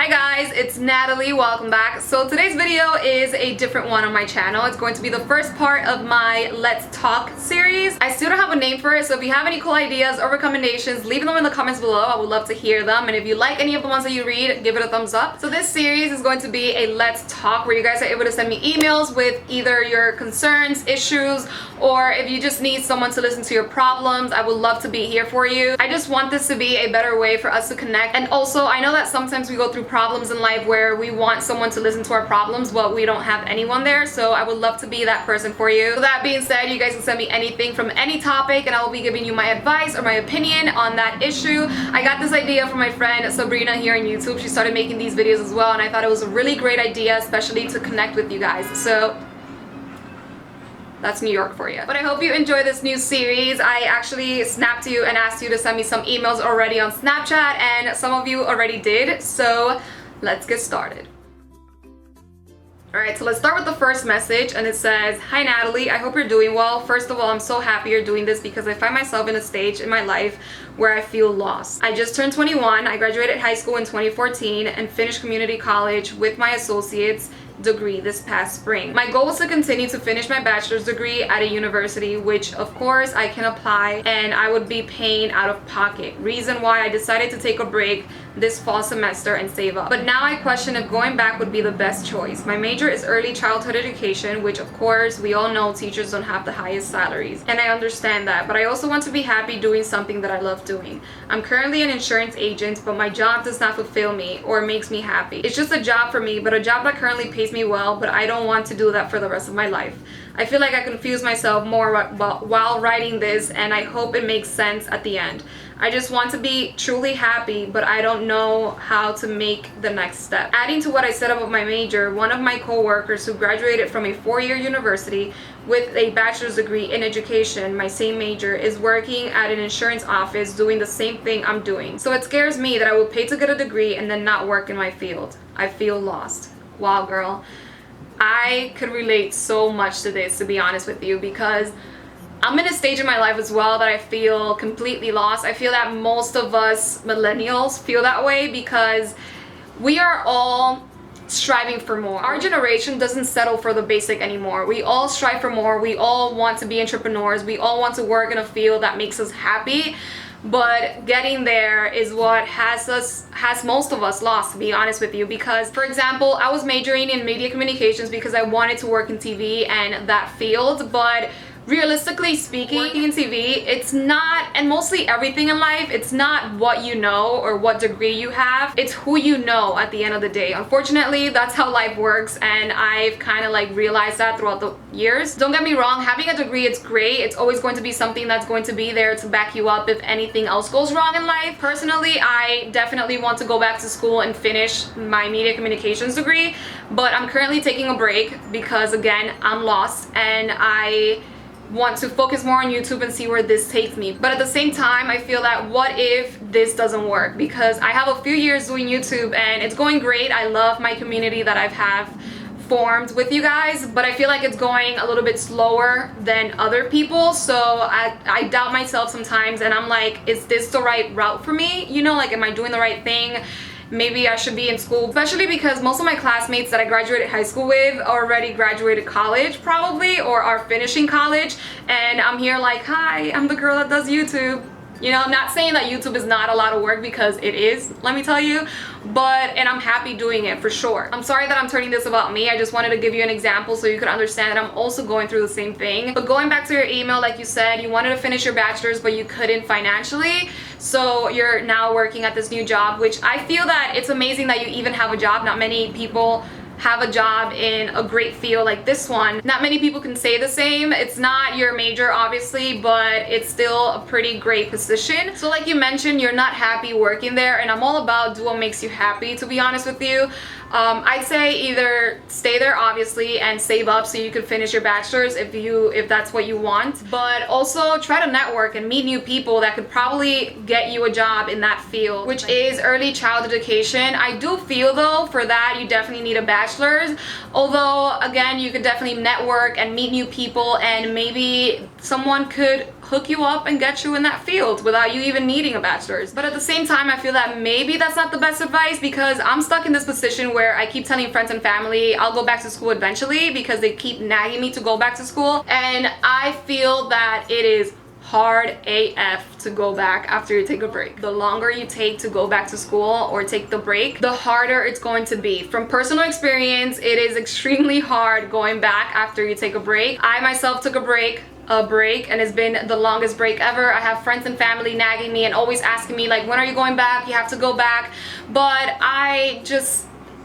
Hi guys, it's Natalie. Welcome back. So today's video is a different one on my channel. It's going to be the first part of my Let's Talk series. I still don't have a name for it, so if you have any cool ideas or recommendations, leave them in the comments below. I would love to hear them. And if you like any of the ones that you read, give it a thumbs up. So this series is going to be a Let's Talk where you guys are able to send me emails with either your concerns, issues, or if you just need someone to listen to your problems, I would love to be here for you. I just want this to be a better way for us to connect. And also, I know that sometimes we go through problems in life where we want someone to listen to our problems, but we don't have anyone there, so I would love to be that person for you. So that being said, you guys can send me anything from any topic and I will be giving you my advice or my opinion on that issue. I got this idea from my friend Sabrina here on YouTube. She started making these videos as well, and I thought it was a really great idea, especially to connect with you guys. So that's New York for you. But I hope you enjoy this new series. I actually snapped you and asked you to send me some emails already on Snapchat, and some of you already did, so let's get started. Alright, so let's start with the first message, and it says, "Hi Natalie, I hope you're doing well. First of all, I'm so happy you're doing this because I find myself in a stage in my life where I feel lost. I just turned 21, I graduated high school in 2014 and finished community college with my associate's degree this past spring. My goal is to continue to finish my bachelor's degree at a university, which of course I can apply, and I would be paying out of pocket. Reason why I decided to take a break this fall semester and save up. But now I question if going back would be the best choice. My major is early childhood education, which of course we all know teachers don't have the highest salaries, and I understand that, but I also want to be happy doing something that I love doing. I'm currently an insurance agent, but my job does not fulfill me or makes me happy. It's just a job for me, but a job that currently pays me well, but I don't want to do that for the rest of my life. I feel like I confuse myself more while writing this, and I hope it makes sense at the end. I just want to be truly happy, but I don't know how to make the next step." Adding to what I said about my major, one of my co-workers who graduated from a 4-year university with a bachelor's degree in education, my same major, is working at an insurance office doing the same thing I'm doing. So it scares me that I will pay to get a degree and then not work in my field. I feel lost. Wow, girl. I could relate so much to this, to be honest with you, because I'm in a stage in my life as well that I feel completely lost. I feel that most of us millennials feel that way because we are all striving for more. Our generation doesn't settle for the basic anymore. We all strive for more. We all want to be entrepreneurs. We all want to work in a field that makes us happy. But getting there is what has most of us lost, to be honest with you. Because, for example, I was majoring in media communications because I wanted to work in TV and that field, but realistically speaking, working in TV, it's not, and mostly everything in life, it's not what you know or what degree you have, it's who you know at the end of the day. Unfortunately, that's how life works, and I've kind of like realized that throughout the years. Don't get me wrong, having a degree, it's great. It's always going to be something that's going to be there to back you up if anything else goes wrong in life. Personally, I definitely want to go back to school and finish my media communications degree, but I'm currently taking a break because, again, I'm lost and I want to focus more on YouTube and see where this takes me. But at the same time, I feel that what if this doesn't work? Because I have a few years doing YouTube and it's going great. I love my community that I've formed with you guys, but I feel like it's going a little bit slower than other people, so I doubt myself sometimes, and I'm like, is this the right route for me? You know, like, am I doing the right thing? Maybe I should be in school, especially because most of my classmates that I graduated high school with already graduated college probably, or are finishing college, and I'm here like, hi, I'm the girl that does YouTube. You know, I'm not saying that YouTube is not a lot of work, because it is, let me tell you, and I'm happy doing it for sure. I'm sorry that I'm turning this about me. I just wanted to give you an example so you could understand that I'm also going through the same thing. But going back to your email, like you said, you wanted to finish your bachelor's but you couldn't financially, so you're now working at this new job, which I feel that it's amazing that you even have a job. Not many people have a job in a great field like this one. Not many people can say the same. It's not your major, obviously, but it's still a pretty great position. So like you mentioned, you're not happy working there, and I'm all about do what makes you happy, to be honest with you. I'd say either stay there, obviously, and save up so you can finish your bachelor's if that's what you want, but also try to network and meet new people that could probably get you a job in that field, which is early childhood education. I do feel though for that you definitely need a bachelor's, although again, you could definitely network and meet new people, and maybe someone could hook you up and get you in that field without you even needing a bachelor's. But at the same time, I feel that maybe that's not the best advice, because I'm stuck in this position where I keep telling friends and family I'll go back to school eventually because they keep nagging me to go back to school, and I feel that it is hard AF to go back after you take a break. The longer you take to go back to school or take the break, the harder it's going to be. From personal experience, it is extremely hard going back after you take a break. I myself took a break, and it's been the longest break ever. I have friends and family nagging me and always asking me like, when are you going back? You have to go back. But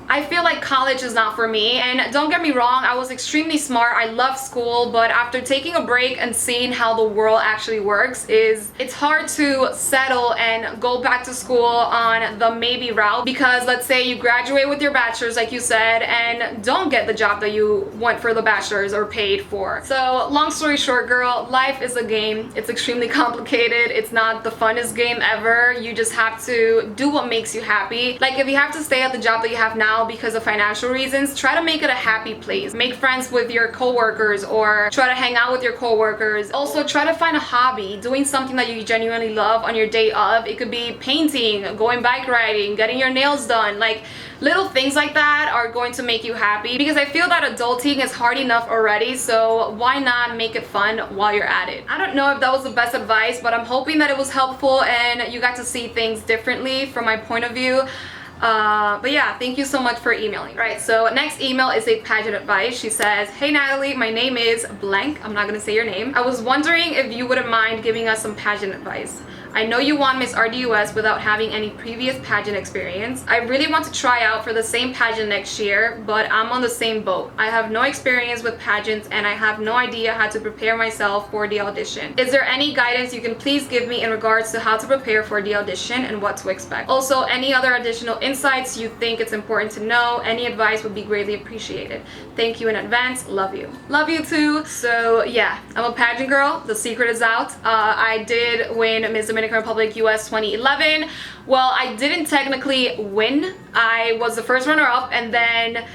I feel like college is not for me. And don't get me wrong, I was extremely smart. I love school, but after taking a break and seeing how the world actually works, it's hard to settle and go back to school on the maybe route, because let's say you graduate with your bachelor's like you said and don't get the job that you went for the bachelor's or paid for. So long story short, girl, life is a game. It's extremely complicated. It's not the funnest game ever. You just have to do what makes you happy. Like if you have to stay at the job that you have now because of financial reasons, try to make it a happy place. Make friends with your coworkers or try to hang out with your coworkers. Also try to find a hobby, doing something that you genuinely love on your day of. It could be painting, going bike riding, getting your nails done. Like little things like that are going to make you happy, because I feel that adulting is hard enough already, so why not make it fun while you're at it? I don't know if that was the best advice, but I'm hoping that it was helpful and you got to see things differently from my point of view. But yeah, thank you so much for emailing. Right, so next email is a pageant advice. She says, hey Natalie, my name is blank. I'm not gonna say your name. I was wondering if you wouldn't mind giving us some pageant advice. I know you want Miss RDUS without having any previous pageant experience. I really want to try out for the same pageant next year, but I'm on the same boat. I have no experience with pageants and I have no idea how to prepare myself for the audition. Is there any guidance you can please give me in regards to how to prepare for the audition and what to expect? Also, any other additional insights you think it's important to know, any advice would be greatly appreciated. Thank you in advance. Love you. Love you too. So yeah, I'm a pageant girl. The secret is out. I did win Miss Dominican Republic US 2011. Well, I didn't technically win. I was the first runner-up, and then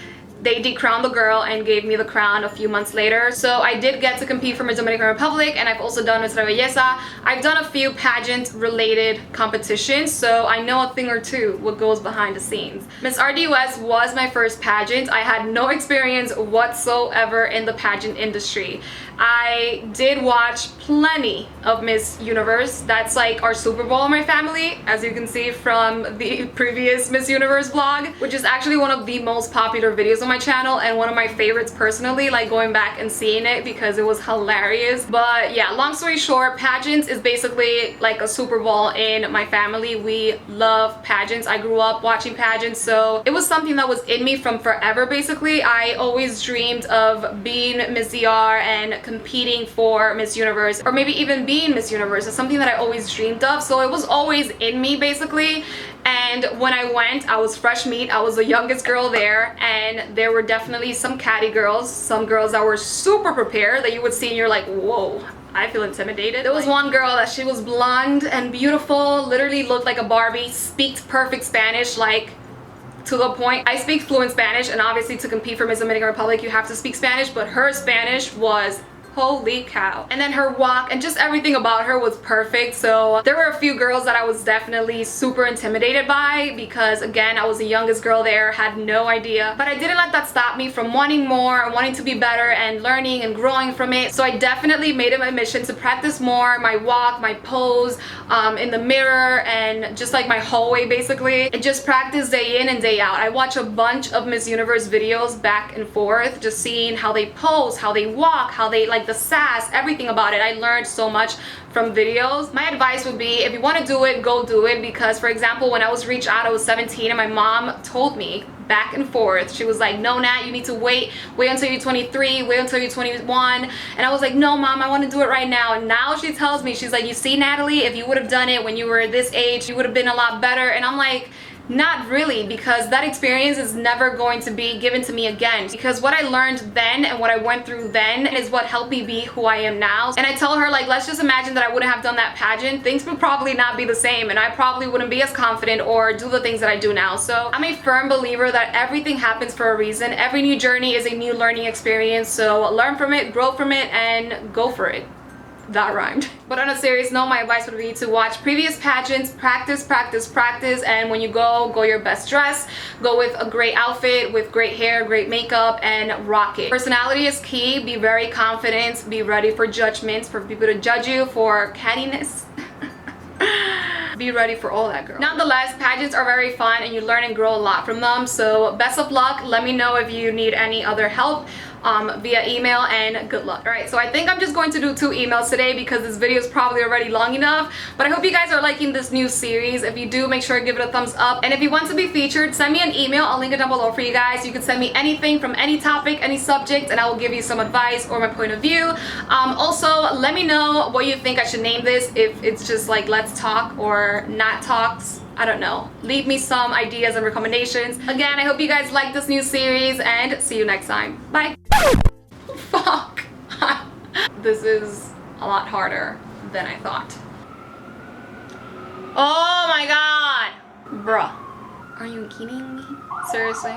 they decrowned the girl and gave me the crown a few months later. So I did get to compete for Miss Dominican Republic, and I've also done Miss Belleza. I've done a few pageant related competitions, so I know a thing or two what goes behind the scenes. Miss RDUS was my first pageant. I had no experience whatsoever in the pageant industry. I did watch plenty of Miss Universe. That's like our Super Bowl in my family, as you can see from the previous Miss Universe vlog, which is actually one of the most popular videos on my channel and one of my favorites personally, like going back and seeing it because it was hilarious. But yeah, long story short, pageants is basically like a Super Bowl in my family. We love pageants. I grew up watching pageants, so it was something that was in me from forever basically. I always dreamed of being Miss DR and competing for Miss Universe, or maybe even being Miss Universe. It's something that I always dreamed of, so it was always in me basically. And when I went, I was fresh meat. I was the youngest girl there, and there were definitely some catty girls, some girls that were super prepared that you would see and you're like, whoa, I feel intimidated. There was one girl that she was blonde and beautiful, literally looked like a Barbie, speaks perfect Spanish, like to the point. I speak fluent Spanish, and obviously to compete for Miss Dominican Republic you have to speak Spanish, but her Spanish was holy cow. And then her walk and just everything about her was perfect. So there were a few girls that I was definitely super intimidated by, because again, I was the youngest girl there, had no idea. But I didn't let that stop me from wanting more and wanting to be better and learning and growing from it. So I definitely made it my mission to practice more, my walk, my pose, in the mirror, and just like my hallway basically. And just practice day in and day out. I watch a bunch of Miss Universe videos back and forth, just seeing how they pose, how they walk, how they like the sass, everything about it. I learned so much from videos. My advice would be, if you want to do it, go do it. Because for example, when I was reached out, I was 17 and my mom told me back and forth, she was like, no Nat, you need to wait until you're 23, wait until you're 21. And I was like, no mom, I want to do it right now. And now she tells me, she's like, you see Natalie, if you would have done it when you were this age, you would have been a lot better. And I'm like, not really, because that experience is never going to be given to me again. Because what I learned then and what I went through then is what helped me be who I am now. And I tell her, like, let's just imagine that I wouldn't have done that pageant. Things would probably not be the same, and I probably wouldn't be as confident or do the things that I do now. So I'm a firm believer that everything happens for a reason. Every new journey is a new learning experience. So learn from it, grow from it, and go for it. That rhymed. But on a serious note, my advice would be to watch previous pageants, practice, practice, practice, and when you go your best dress, go with a great outfit, with great hair, great makeup, and rock it. Personality is key. Be very confident, be ready for judgments, for people to judge you, for cattiness. Be ready for all that, girl. Nonetheless, pageants are very fun and you learn and grow a lot from them. So best of luck. Let me know if you need any other help via email, and good luck. All right, so I think I'm just going to do 2 emails today because this video is probably already long enough, but I hope you guys are liking this new series. If you do, make sure to give it a thumbs up, and if you want to be featured, send me an email. I'll link it down below for you guys. You can send me anything from any topic, any subject, and I will give you some advice or my point of view. Also, let me know what you think I should name this, if it's just like let's talk or not talks. I don't know. Leave me some ideas and recommendations. Again, I hope you guys like this new series, and see you next time. Bye. Fuck. This is a lot harder than I thought. Oh my god. Bruh. Are you kidding me? Seriously?